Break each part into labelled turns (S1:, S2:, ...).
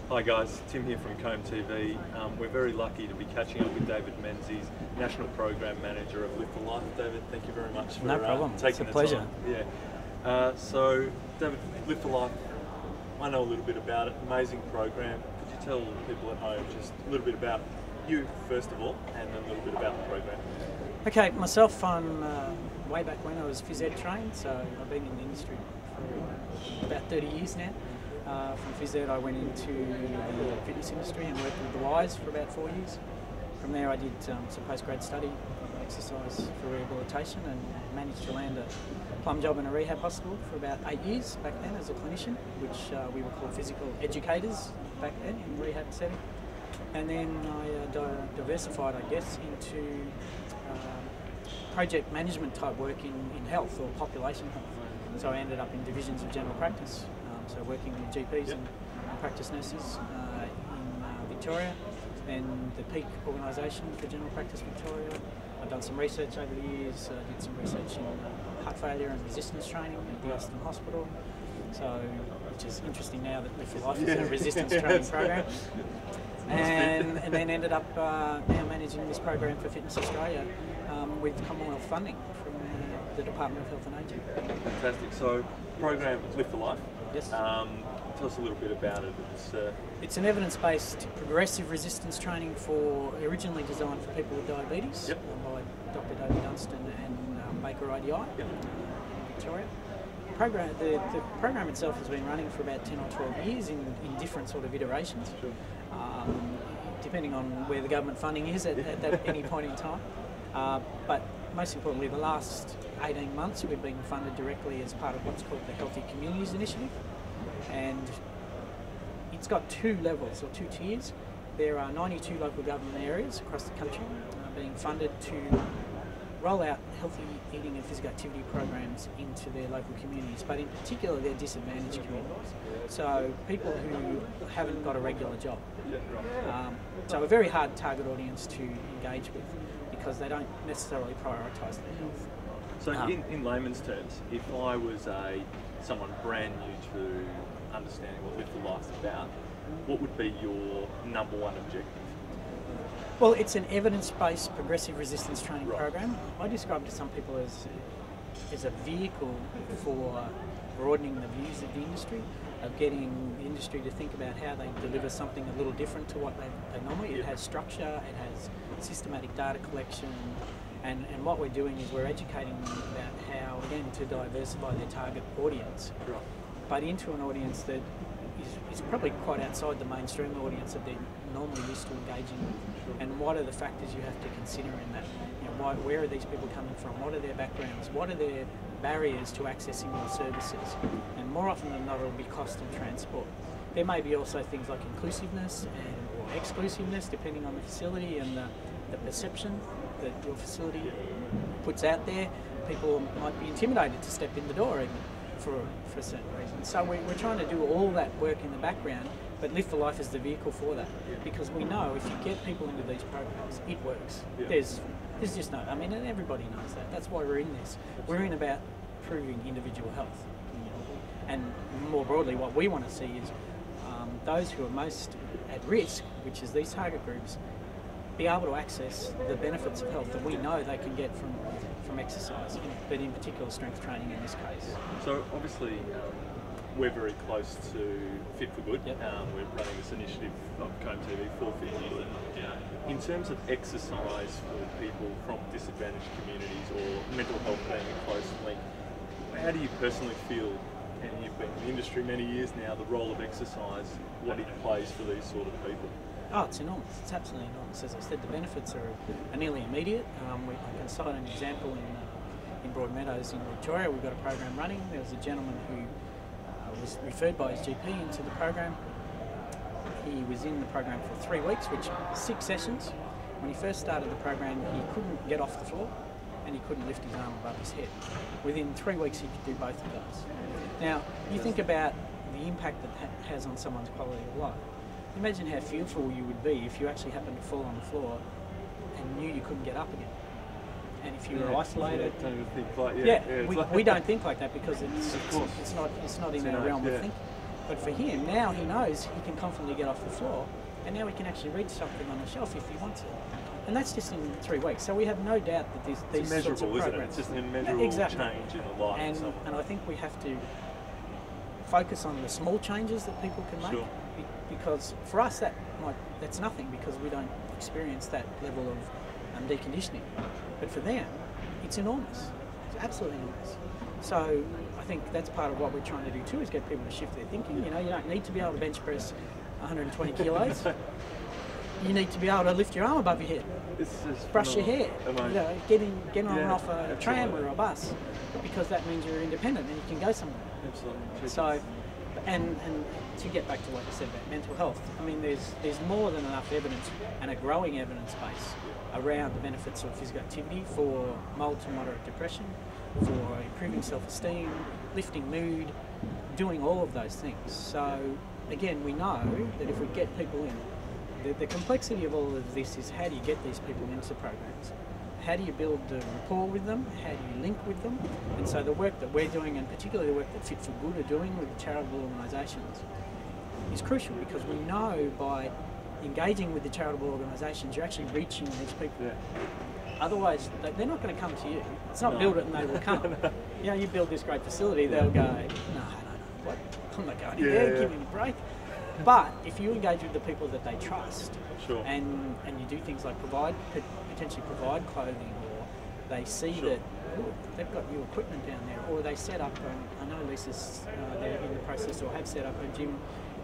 S1: Hi guys, Tim here from KombTV. We're very lucky to be catching up with David Menzies, National Program Manager of Lift for Life. David, thank you very much for taking the
S2: pleasure.
S1: time. Yeah. So, David, Lift for Life, I know a little bit about it. Amazing program. Could you tell people at home just a little bit about you, first of all, and then a little bit about the program?
S2: Okay, myself, I'm way back when I was phys ed trained, so I've been in the industry for about 30 years now. From phys ed I went into the fitness industry and worked with the Wise for about 4 years. From there I did some postgrad study, exercise for rehabilitation, and managed to land a plum job in a rehab hospital for about 8 years back then as a clinician, which we were called physical educators back then in rehab setting. And then I diversified, I guess, into project management type work in health or population health. So I ended up in divisions of general practice. So working with GPs and practice nurses in Victoria, and the peak organisation for general practice Victoria. I've done some research over the years, did some research in heart failure and resistance training at the Aston Hospital. So, which is interesting now that Lift for Life is a resistance training program. And then ended up now managing this program for Fitness Australia with Commonwealth funding from the Department of Health and Ageing.
S1: Fantastic. So, program Lift for Life.
S2: Yes.
S1: Tell us a little bit about it.
S2: It's an evidence-based progressive resistance training originally designed for people with diabetes by Dr. David Dunstan and Baker IDI in Victoria. The program itself has been running for about 10 or 12 years in different sort of iterations, depending on where the government funding is at any point in time. But most importantly, the last 18 months we've been funded directly as part of what's called the Healthy Communities Initiative, and it's got two levels or two tiers. There are 92 local government areas across the country being funded to roll out healthy eating and physical activity programs into their local communities, but in particular their disadvantaged communities. So people who haven't got a regular job. So a very hard target audience to engage with, because they don't necessarily prioritise their health.
S1: So in layman's terms, if I was someone brand new to understanding what Lift for Life's about, what would be your number one objective?
S2: Well, it's an evidence-based progressive resistance training program. I describe it to some people as a vehicle for broadening the views of the industry, of getting the industry to think about how they deliver something a little different to what they normally. It has structure, it has systematic data collection, and what we're doing is we're educating them about how, again, to diversify their target audience, but into an audience that is probably quite outside the mainstream audience that they're normally used to engaging with. And what are the factors you have to consider in that? You know, where are these people coming from? What are their backgrounds? What are their barriers to accessing your services? And more often than not, it'll be cost and transport. There may be also things like inclusiveness or exclusiveness, depending on the facility and the perception that your facility puts out there. People might be intimidated to step in the door even for certain reasons. So we're trying to do all that work in the background, but Lift for Life is the vehicle for that, because we know if you get people into these programs, it works. There's just no, I mean, and everybody knows that. That's why we're in this. We're in about improving individual health. And more broadly, what we want to see is those who are most at risk, which is these target groups, be able to access the benefits of health that we know they can get from exercise, but in particular strength training in this case.
S1: So obviously we're very close to Fit for Good. We're running this initiative of KombTV for Fit for Good. In terms of exercise for people from disadvantaged communities or mental health being a close link, how do you personally feel, and you've been in the industry many years now, the role of exercise, what it plays for these sort of people?
S2: Oh, it's enormous. It's absolutely enormous. As I said, the benefits are nearly immediate. I can cite an example in Broadmeadows in Victoria. We've got a program running. There was a gentleman who was referred by his GP into the program. He was in the program for 3 weeks, which 6 sessions. When he first started the program, he couldn't get off the floor and he couldn't lift his arm above his head. Within 3 weeks, he could do both of those. Now, you think about the impact that has on someone's quality of life. Imagine how fearful you would be if you actually happened to fall on the floor and knew you couldn't get up again. And if you were isolated,
S1: don't even think like,
S2: we don't think like that because it's not in our realm of thinking. But for him, now he knows he can confidently get off the floor, and now he can actually read something on the shelf if he wants it. And that's just in 3 weeks. So we have no doubt that these sorts of programs...
S1: Isn't it? It's just an immeasurable change in the life of someone.
S2: And I think we have to focus on the small changes that people can make.
S1: Sure.
S2: Because for us, that's nothing, because we don't experience that level of deconditioning. But for them, it's enormous. It's absolutely enormous. So I think that's part of what we're trying to do too, is get people to shift their thinking. You know, you don't need to be able to bench press 120 kilos. You need to be able to lift your arm above your head, brush your hair, you know, get on and off a tram or a bus, because that means you're independent and you can go somewhere.
S1: Absolutely.
S2: So, and to get back to what you said about mental health, I mean, there's more than enough evidence, and a growing evidence base around the benefits of physical activity for mild to moderate depression, for improving self-esteem, lifting mood, doing all of those things. So again, we know that if we get people in, the complexity of all of this is, how do you get these people into programs? How do you build the rapport with them? How do you link with them? And so the work that we're doing, and particularly the work that Fit for Good are doing with the charitable organisations, is crucial, because we know by engaging with the charitable organisations, you're actually reaching these people.
S1: Yeah.
S2: Otherwise, they're not going to come to you. It's not build it and they will come. You know, you build this great facility, they'll go, no, what? I'm not going in there, give me a break. But if you engage with the people that they trust,
S1: sure.
S2: and you do things like potentially provide clothing, or they see that they've got new equipment down there, or they set up, I know Lisa's they're in the process, or have set up a gym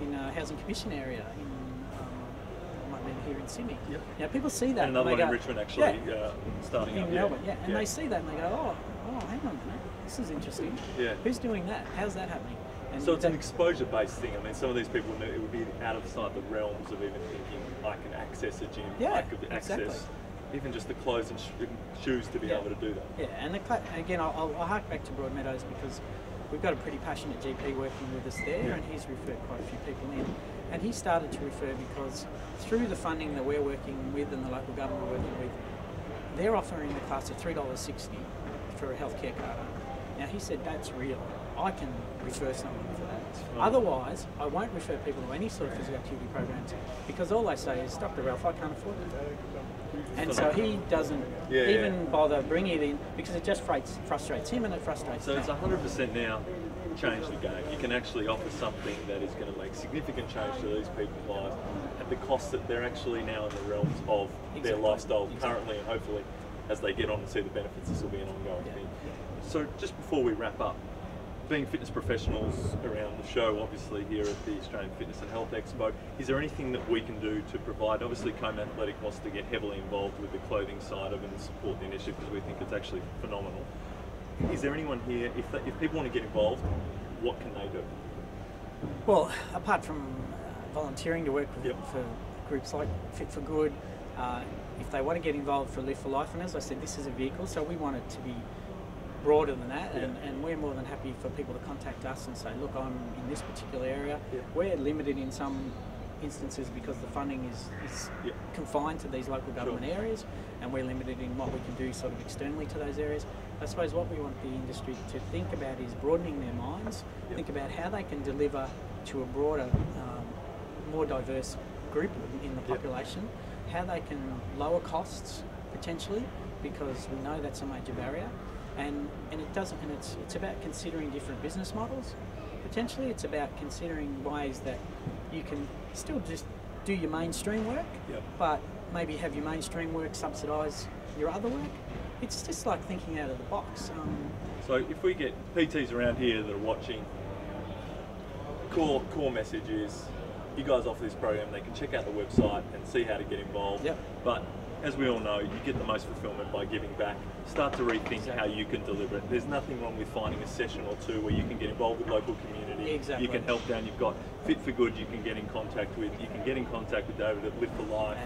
S2: in a housing commission area might be here in Sydney.
S1: Yep.
S2: Now people see that.
S1: And another one in Richmond actually starting
S2: in
S1: up.
S2: Melbourne, and they see that and they go, oh, hang on a minute, this is interesting.
S1: Yeah.
S2: Who's doing that? How's that happening? And
S1: so it's an exposure-based thing. I mean, some of these people, it would be outside the realms of even thinking I can access a gym. I could access even just the clothes and shoes to be able to do that.
S2: Yeah, and again, I'll hark back to Broadmeadows, because we've got a pretty passionate GP working with us there, and he's referred quite a few people in. And he started to refer because through the funding that we're working with and the local government we're working with, they're offering the class of $3.60 for a healthcare card. Now he said, that's real. I can refer someone for that. Otherwise, I won't refer people to any sort of physical activity programs, because all they say is, Dr. Ralph, I can't afford it. And so he doesn't even bother bringing it in, because it just frustrates him and it frustrates me.
S1: So it's 100% now changed the game. You can actually offer something that is going to make significant change to these people's lives at the cost that they're actually now in the realms of their lifestyle currently, and hopefully as they get on and see the benefits, this will be an ongoing thing. So just before we wrap up, being fitness professionals around the show, obviously here at the Australian Fitness and Health Expo, is there anything that we can do to provide? Obviously Comb Athletic wants to get heavily involved with the clothing side of it and support the initiative, because we think it's actually phenomenal. Is there anyone here, if people want to get involved, what can they do?
S2: Well, apart from volunteering to work with, for groups like Fit for Good, if they want to get involved for Live for Life, and as I said, this is a vehicle, so we want it to be broader than that, and we're more than happy for people to contact us and say, look, I'm in this particular area. We're limited in some instances because the funding is confined to these local government areas, and we're limited in what we can do sort of externally to those areas. I suppose what we want the industry to think about is broadening their minds, think about how they can deliver to a broader, more diverse group in the population, how they can lower costs potentially, because we know that's a major barrier. And it doesn't, and it's about considering different business models. Potentially, it's about considering ways that you can still just do your mainstream work, but maybe have your mainstream work subsidise your other work. It's just like thinking out of the box.
S1: So if we get PTs around here that are watching, core message is, you guys offer this program, they can check out the website and see how to get involved. But as we all know, you get the most fulfillment by giving back. Start to rethink how you can deliver it. There's nothing wrong with finding a session or two where you can get involved with local community. You can help down. You've got Fit for Good you can get in contact with. You can get in contact with David at Live for Life.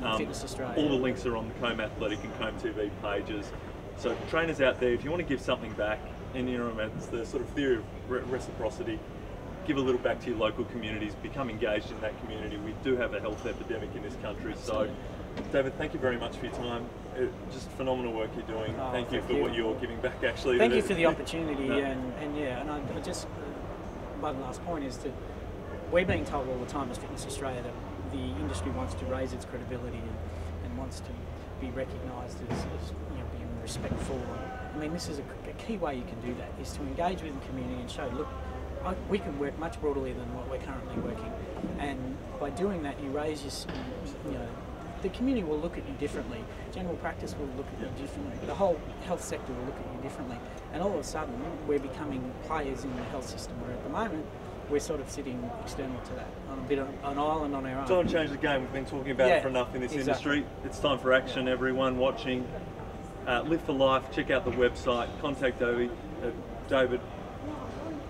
S2: And Fitness Australia.
S1: All the links are on the KombAthletic and KombTV pages. So trainers out there, if you want to give something back, and you know, it's the sort of theory of reciprocity, give a little back to your local communities, become engaged in that community. We do have a health epidemic in this country. So David, thank you very much for your time. Just phenomenal work you're doing. Thank you for what you're giving back, actually.
S2: Thank you for the opportunity, and I just, my last point is to we're being told all the time as Fitness Australia that the industry wants to raise its credibility and wants to be recognised as being respectful. I mean, this is a key way you can do that, is to engage with the community and show, look, we can work much broadly than what we're currently working, and by doing that, you raise your, the community will look at you differently. General practice will look at you differently. The whole health sector will look at you differently, and all of a sudden, we're becoming players in the health system. Where at the moment, we're sort of sitting external to that, on a bit of an island on our own.
S1: Time to change the game. We've been talking about it for enough in this industry. It's time for action, everyone watching. Live for Life, check out the website, contact David,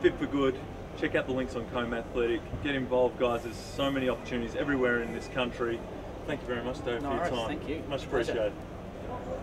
S1: Fit for Good, check out the links on KombAthletic, get involved, guys. There's so many opportunities everywhere in this country. Thank you very much, David, for your time.
S2: Thank you.
S1: Much appreciated. Pleasure.